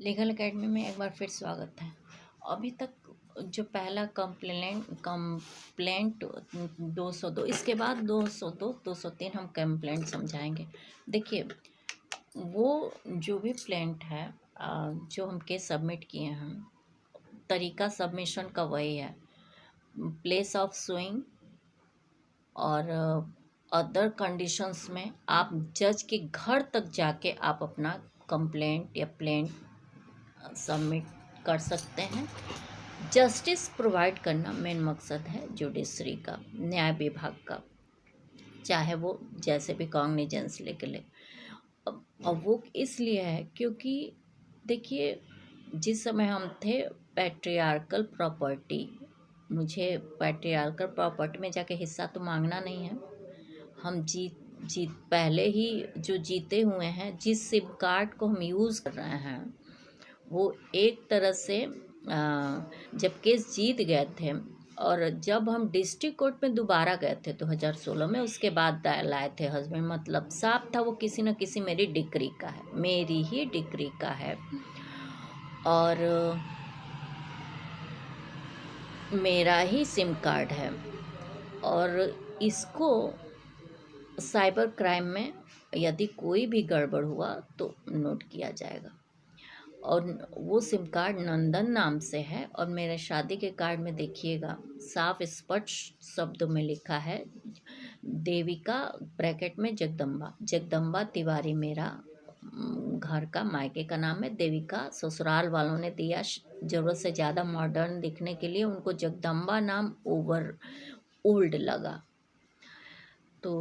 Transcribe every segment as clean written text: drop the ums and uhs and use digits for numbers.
Legal academy में एक बार फिर स्वागत है। अभी तक जो पहला कंप्लेंट 202, इसके बाद 202 203 हम कंप्लेंट समझाएंगे। देखिए, वो जो भी प्लेंट है, जो हम केस सबमिट किए हैं, तरीका सबमिशन का वही है। प्लेस ऑफ सुइंग और अदर कंडीशंस में आप जज के घर तक जाके आप अपना कंप्लेंट या प्लेंट सबमिट कर सकते हैं। जस्टिस प्रोवाइड करना मेन मकसद है जुडिशरी का, न्याय विभाग का, चाहे वो जैसे भी कॉग्निजेंस लेके ले। अब वो इसलिए है क्योंकि देखिए, जिस समय हम थे पैट्रियार्कल प्रॉपर्टी, मुझे पैट्रियार्कल प्रॉपर्टी में जाके हिस्सा तो मांगना नहीं है। हम जीत पहले ही जो जीते हुए हैं, जिस सिम कार्ड को हम यूज़ कर रहे हैं, वो एक तरह से जब केस जीत गए थे और जब हम डिस्ट्रिक्ट कोर्ट में दोबारा गए थे 2016 में, उसके बाद लाए थे हस्बैंड, मतलब साफ था वो किसी न किसी मेरी डिक्री का है, मेरी ही डिक्री का है और मेरा ही सिम कार्ड है। और इसको साइबर क्राइम में यदि कोई भी गड़बड़ हुआ तो नोट किया जाएगा। और वो सिम कार्ड नंदन नाम से है और मेरे शादी के कार्ड में देखिएगा साफ स्पष्ट शब्दों में लिखा है देविका ब्रैकेट में जगदम्बा तिवारी मेरा घर का मायके का नाम है। देविका ससुराल वालों ने दिया ज़रूरत से ज़्यादा मॉडर्न दिखने के लिए, उनको जगदम्बा नाम ओल्ड लगा, तो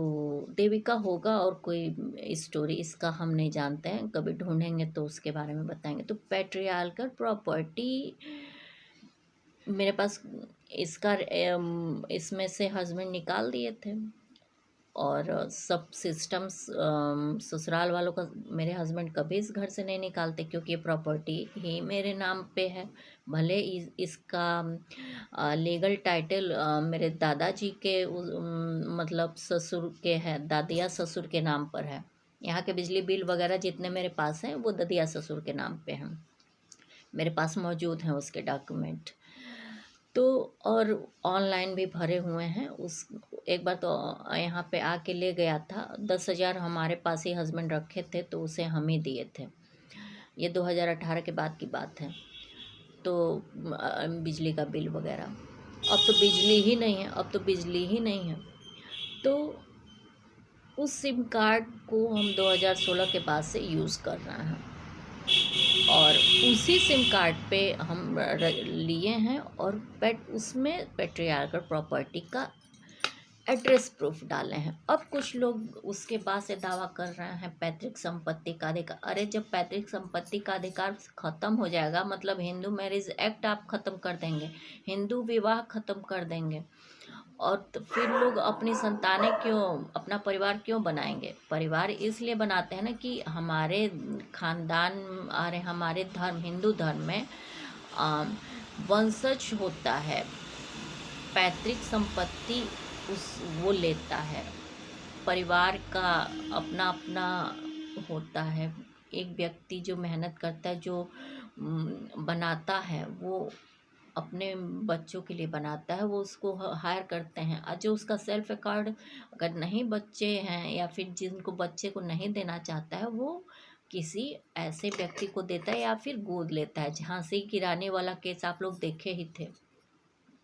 देविका होगा और कोई स्टोरी इसका हम नहीं जानते हैं, कभी ढूंढेंगे तो उसके बारे में बताएंगे। तो पैट्रियार्कल प्रॉपर्टी मेरे पास इसका इसमें से हस्बैंड निकाल दिए थे और सब सिस्टम्स ससुराल वालों का मेरे हस्बैंड कभी इस घर से नहीं निकालते क्योंकि ये प्रॉपर्टी ही मेरे नाम पे है। भले इसका लीगल टाइटल मेरे दादाजी के मतलब ससुर के है, दादिया ससुर के नाम पर है। यहाँ के बिजली बिल वगैरह जितने मेरे पास हैं वो दादिया ससुर के नाम पे हैं, मेरे पास मौजूद हैं उसके डॉक्यूमेंट। तो और ऑनलाइन भी भरे हुए हैं। उस एक बार तो यहाँ पे आके ले गया था, 10,000 हमारे पास ही हस्बैंड रखे थे तो उसे हम ही दिए थे। ये 2018 के बाद की बात है। तो बिजली का बिल वगैरह, अब तो बिजली ही नहीं है, अब तो बिजली ही नहीं है। तो उस सिम कार्ड को हम 2016 के बाद से यूज़ कर रहे हैं और उसी सिम कार्ड पे हम लिए हैं और उसमें पैट्रियार्कल प्रॉपर्टी का एड्रेस प्रूफ डाले हैं। अब कुछ लोग उसके बाद से दावा कर रहे हैं पैतृक संपत्ति का अधिकार। अरे जब पैतृक संपत्ति का अधिकार ख़त्म हो जाएगा, मतलब हिंदू मैरिज एक्ट आप ख़त्म कर देंगे, हिंदू विवाह ख़त्म कर देंगे, और तो फिर लोग अपनी संतानें क्यों, अपना परिवार क्यों बनाएंगे? परिवार इसलिए बनाते हैं ना कि हमारे खानदान और हमारे धर्म, हिंदू धर्म में वंशज होता है, पैतृक संपत्ति वो लेता है, परिवार का अपना अपना होता है। एक व्यक्ति जो मेहनत करता है, जो बनाता है, वो अपने बच्चों के लिए बनाता है, वो उसको हायर करते हैं। और जो उसका सेल्फ अकॉर्ड अगर नहीं बच्चे हैं या फिर जिनको बच्चे को नहीं देना चाहता है, वो किसी ऐसे व्यक्ति को देता है या फिर गोद लेता है। झांसी की रानी वाला केस आप लोग देखे ही थे,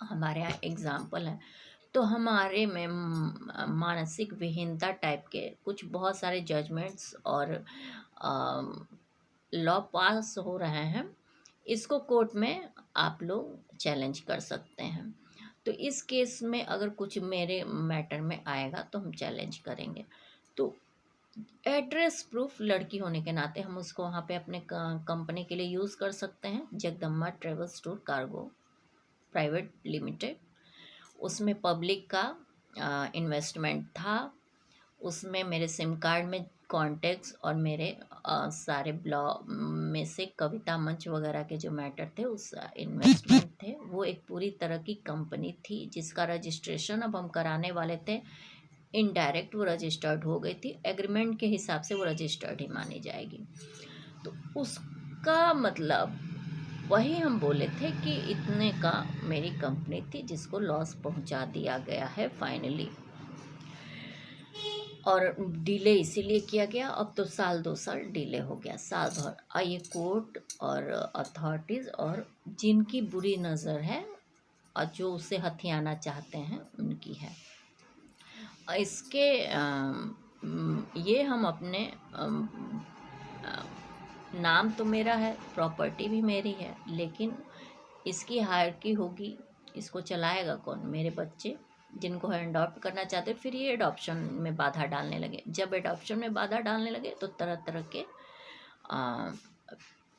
हमारे यहाँ एग्जाम्पल है। तो हमारे में मानसिक विहीनता टाइप के कुछ बहुत सारे जजमेंट्स और लॉ पास हो रहे हैं, इसको कोर्ट में आप लोग चैलेंज कर सकते हैं। तो इस केस में अगर कुछ मेरे मैटर में आएगा तो हम चैलेंज करेंगे। तो एड्रेस प्रूफ लड़की होने के नाते हम उसको वहाँ पे अपने कंपनी के लिए यूज़ कर सकते हैं। Jagdamba travel store cargo private limited, उसमें पब्लिक का इन्वेस्टमेंट था। उसमें मेरे सिम कार्ड में कॉन्टेक्ट्स और मेरे सारे ब्लॉग में से कविता मंच वगैरह के जो मैटर थे उस इन्वेस्टमेंट थे। वो एक पूरी तरह की कंपनी थी जिसका रजिस्ट्रेशन अब हम कराने वाले थे। इनडायरेक्ट वो रजिस्टर्ड हो गई थी, एग्रीमेंट के हिसाब से वो रजिस्टर्ड ही मानी जाएगी। तो का मतलब वही हम बोले थे कि इतने का मेरी कंपनी थी जिसको लॉस पहुंचा दिया गया है फाइनली। और डिले इसीलिए किया गया, अब तो साल 2 साल डिले हो गया, साल भर। ये कोर्ट और अथॉरिटीज़ और जिनकी बुरी नज़र है और जो उसे हथियाना चाहते हैं उनकी है। इसके ये हम अपने नाम तो मेरा है, प्रॉपर्टी भी मेरी है, लेकिन इसकी हायरकी होगी, इसको चलाएगा कौन? मेरे बच्चे, जिनको हैंड अडॉप्ट करना चाहते। फिर ये एडॉप्शन में बाधा डालने लगे। जब एडॉप्शन में बाधा डालने लगे तो तरह तरह के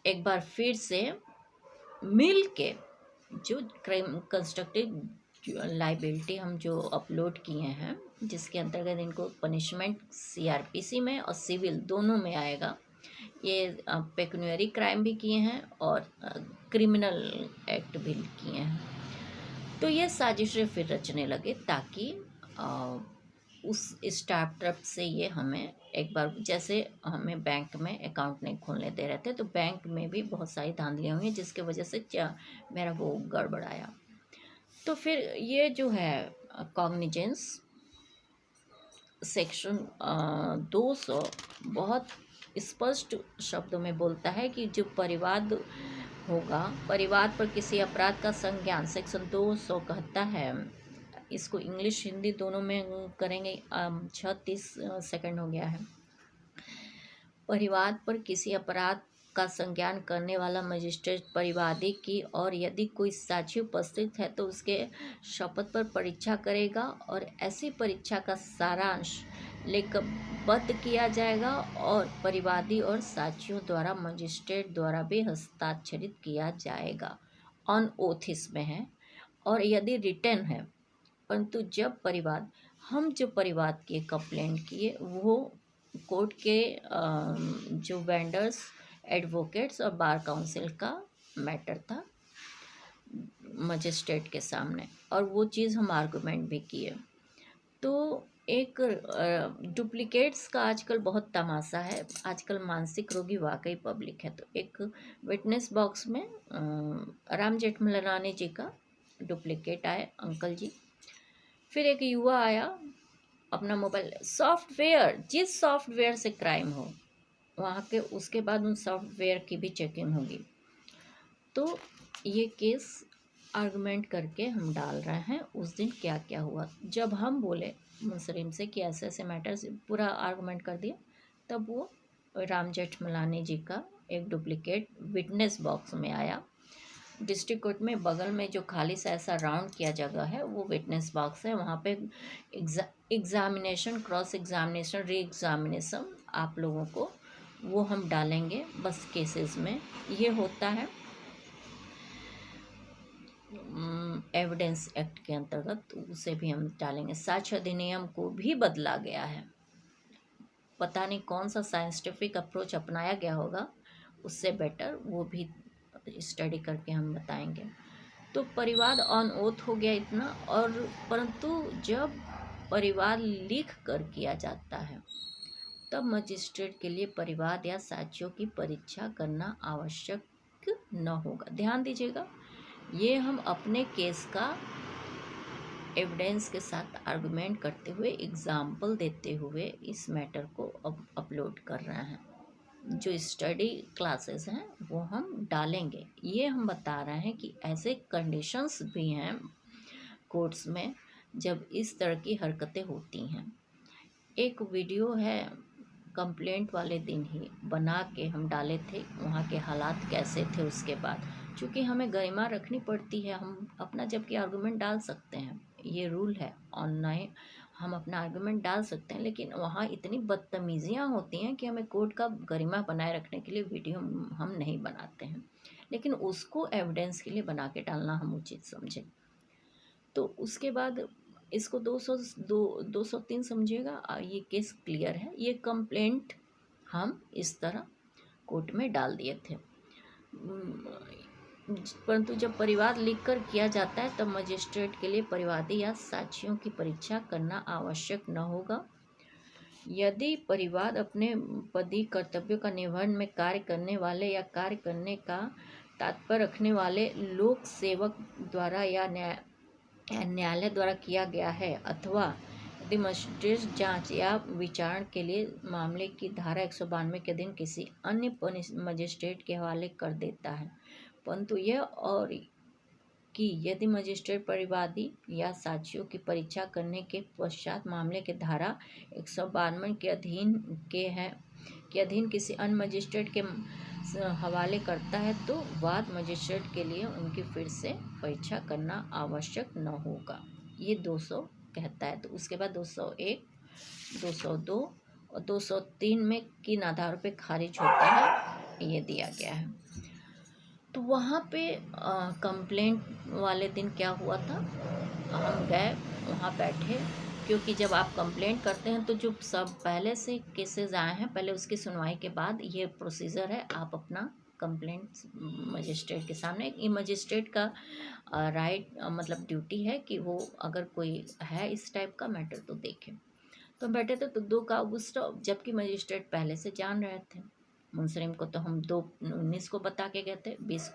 एक बार फिर से मिल के जो क्राइम कंस्ट्रक्टिव लाइबिलिटी हम जो अपलोड किए हैं, जिसके अंतर्गत इनको पनिशमेंट सीआरपीसी में और सिविल दोनों में आएगा। ये पेक्यूनियरी क्राइम भी किए हैं और क्रिमिनल एक्ट भी किए हैं। तो ये साजिशें फिर रचने लगे ताकि उस स्टार्टअप से ये हमें एक बार, जैसे हमें बैंक में अकाउंट नहीं खोलने दे रहे थे, तो बैंक में भी बहुत सारी धांधलियाँ हुई जिसकी वजह से मेरा वो गड़बड़ाया। तो फिर ये जो है कॉग्निजेंस सेक्शन 200 बहुत स्पष्ट शब्दों में बोलता है कि जो परिवाद होगा, परिवाद पर किसी अपराध का संज्ञान, सेक्शन 200 कहता है। इसको इंग्लिश हिंदी दोनों में करेंगे। 36 सेकंड हो गया है। परिवाद पर किसी अपराध का संज्ञान करने वाला मजिस्ट्रेट परिवादी की, और यदि कोई साक्षी उपस्थित है तो उसके शपथ पर परीक्षा करेगा और ऐसी परीक्षा का सारांश लेखबद्ध किया जाएगा और परिवादी और साक्षियों द्वारा मजिस्ट्रेट द्वारा भी हस्ताक्षरित किया जाएगा। ऑन ओथ इसमें है, और यदि रिटर्न है, परंतु जब परिवाद, हम जो परिवाद की कंप्लेंट किए वो कोर्ट के जो वेंडर्स, एडवोकेट्स और बार काउंसिल का मैटर था मजिस्ट्रेट के सामने, और वो चीज़ हम आर्गूमेंट भी किए। तो एक डुप्लीकेट्स का आजकल बहुत तमाशा है। आजकल मानसिक रोगी वाकई पब्लिक है। तो एक विटनेस बॉक्स में राम जेठमलानी जी का डुप्लीकेट आए अंकल जी। फिर एक युवा आया, अपना मोबाइल सॉफ्टवेयर, जिस सॉफ्टवेयर से क्राइम हो वहाँ के, उसके बाद उन सॉफ्टवेयर की भी चेकिंग होगी। तो ये केस आर्गुमेंट करके हम डाल रहे हैं उस दिन क्या क्या हुआ। जब हम बोले मुंसरीम से कि ऐसे ऐसे मैटर्स, पूरा आर्गुमेंट कर दिया, तब वो राम जेठमलानी जी का एक डुप्लीकेट विटनेस बॉक्स में आया। डिस्ट्रिक्ट कोर्ट में बगल में जो खाली सा ऐसा राउंड किया जगह है वो विटनेस बॉक्स है। वहाँ पे examination, cross examination, re examination आप लोगों को वो हम डालेंगे बस केसेस में। ये होता है एविडेंस एक्ट के अंतर्गत, उसे भी हम डालेंगे। साक्ष्य अधिनियम को भी बदला गया है, पता नहीं कौन सा साइंटिफिक अप्रोच अपनाया गया होगा, उससे बेटर वो भी स्टडी करके हम बताएंगे। तो परिवाद ऑन ओथ हो गया इतना। और परंतु जब परिवाद लिख कर किया जाता है तब मजिस्ट्रेट के लिए परिवाद या साक्ष्यों की परीक्षा करना आवश्यक न होगा। ध्यान दीजिएगा, ये हम अपने केस का एविडेंस के साथ आर्गुमेंट करते हुए, एग्जाम्पल देते हुए इस मैटर को अब अपलोड कर रहे हैं। जो स्टडी क्लासेस हैं वो हम डालेंगे। ये हम बता रहे हैं कि ऐसे कंडीशंस भी हैं कोर्ट्स में जब इस तरह की हरकतें होती हैं। एक वीडियो है, कंप्लेंट वाले दिन ही बना के हम डाले थे, वहाँ के हालात कैसे थे। उसके बाद चूँकि हमें गरिमा रखनी पड़ती है, हम अपना जबकि आर्गुमेंट डाल सकते हैं, ये रूल है ऑनलाइन, हम अपना आर्गुमेंट डाल सकते हैं, लेकिन वहाँ इतनी बदतमीज़ियाँ होती हैं कि हमें कोर्ट का गरिमा बनाए रखने के लिए वीडियो हम नहीं बनाते हैं, लेकिन उसको एविडेंस के लिए बना के डालना हम उचित समझें। तो उसके बाद इसको 203 समझिएगा, ये केस क्लियर है। ये कंप्लेंट हम इस तरह कोर्ट में डाल दिए थे। परंतु जब परिवाद लिखकर किया जाता है तब मजिस्ट्रेट के लिए परिवादी या साक्षियों की परीक्षा करना आवश्यक न होगा। यदि परिवार अपने पदी कर्तव्यों का निर्वहन में कार्य करने वाले या कार्य करने का तात्पर्य रखने वाले लोक सेवक द्वारा या न्यायालय द्वारा किया गया है, अथवा यदि मजिस्ट्रेट जांच या विचारण के लिए मामले की धारा 192 के अधीन किसी अन्य मजिस्ट्रेट के हवाले कर देता है, परंतु यह और कि यदि मजिस्ट्रेट परिवादी या साक्षियों की परीक्षा करने के पश्चात मामले के धारा 192 के अधीन किसी अन्य मजिस्ट्रेट के हवाले करता है, तो वाद मजिस्ट्रेट के लिए उनकी फिर से परीक्षा करना आवश्यक न होगा। ये 200 कहता है। तो उसके बाद 201, 202 और 203 में किन आधारों पे खारिज होता है ये दिया गया है। तो वहाँ पे कंप्लेंट वाले दिन क्या हुआ था, हम गए वहाँ बैठे, क्योंकि जब आप कंप्लेंट करते हैं तो जो सब पहले से केसेस आए हैं, पहले उसकी सुनवाई के बाद ये प्रोसीजर है, आप अपना कंप्लेंट मजिस्ट्रेट के सामने, ये मजिस्ट्रेट का राइट मतलब ड्यूटी है कि वो अगर कोई है इस टाइप का मैटर तो देखें। तो बैठे थे तो 2 अगस्त, जबकि मजिस्ट्रेट पहले से जान रहे थे। मुंसलिम को तो हम 2/19 को बता के गए थे, 20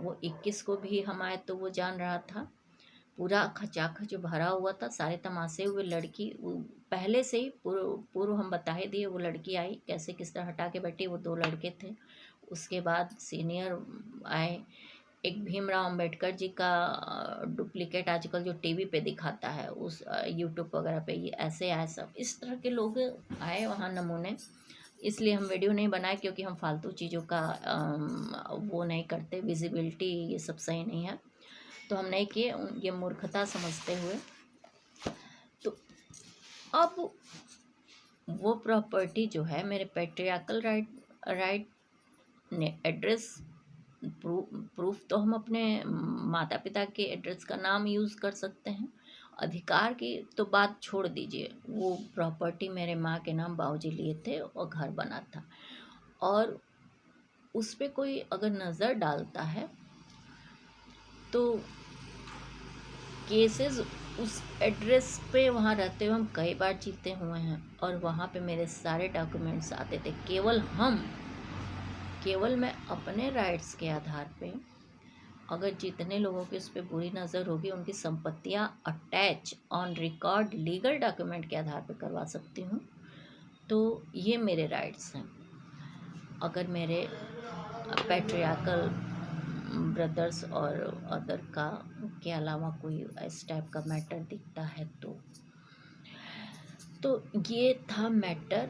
वो 21 को भी हम आए तो वो जान रहा था। पूरा खचाखच भरा हुआ था, सारे तमाशे हुए। लड़की पहले से ही पूर्व हम बता ही दिए, वो लड़की आई कैसे किस तरह हटा के बैठी, वो 2 लड़के थे। उसके बाद सीनियर आए, एक भीमराव अंबेडकर जी का डुप्लीकेट आजकल जो टीवी पे दिखाता है, उस यूट्यूब वगैरह पे, ये ऐसे आए, सब इस तरह के लोग आए वहाँ नमूने। इसलिए हम वीडियो नहीं बनाए, क्योंकि हम फालतू चीज़ों का वो नहीं करते, विजिबिलिटी ये सब सही नहीं है, तो हम नहीं किए, ये मूर्खता समझते हुए। तो अब वो प्रॉपर्टी जो है, मेरे पैट्रियार्कल राइट ने एड्रेस प्रूफ तो हम अपने माता पिता के एड्रेस का नाम यूज़ कर सकते हैं। अधिकार की तो बात छोड़ दीजिए, वो प्रॉपर्टी मेरे माँ के नाम बाबूजी लिए थे और घर बना था, और उस पर कोई अगर नज़र डालता है तो केसेस उस एड्रेस पे वहाँ रहते हुए हम कई बार जीते हुए हैं, और वहाँ पे मेरे सारे डॉक्यूमेंट्स आते थे। केवल मैं अपने राइट्स के आधार पे, अगर जितने लोगों की उस पर बुरी नज़र होगी, उनकी संपत्तियां attach on record legal document के आधार पे करवा सकती हूँ, तो ये मेरे राइट्स हैं। अगर मेरे पैट्रियार्कल ब्रदर्स और अदर का के अलावा कोई इस टाइप का मैटर दिखता है तो ये था मैटर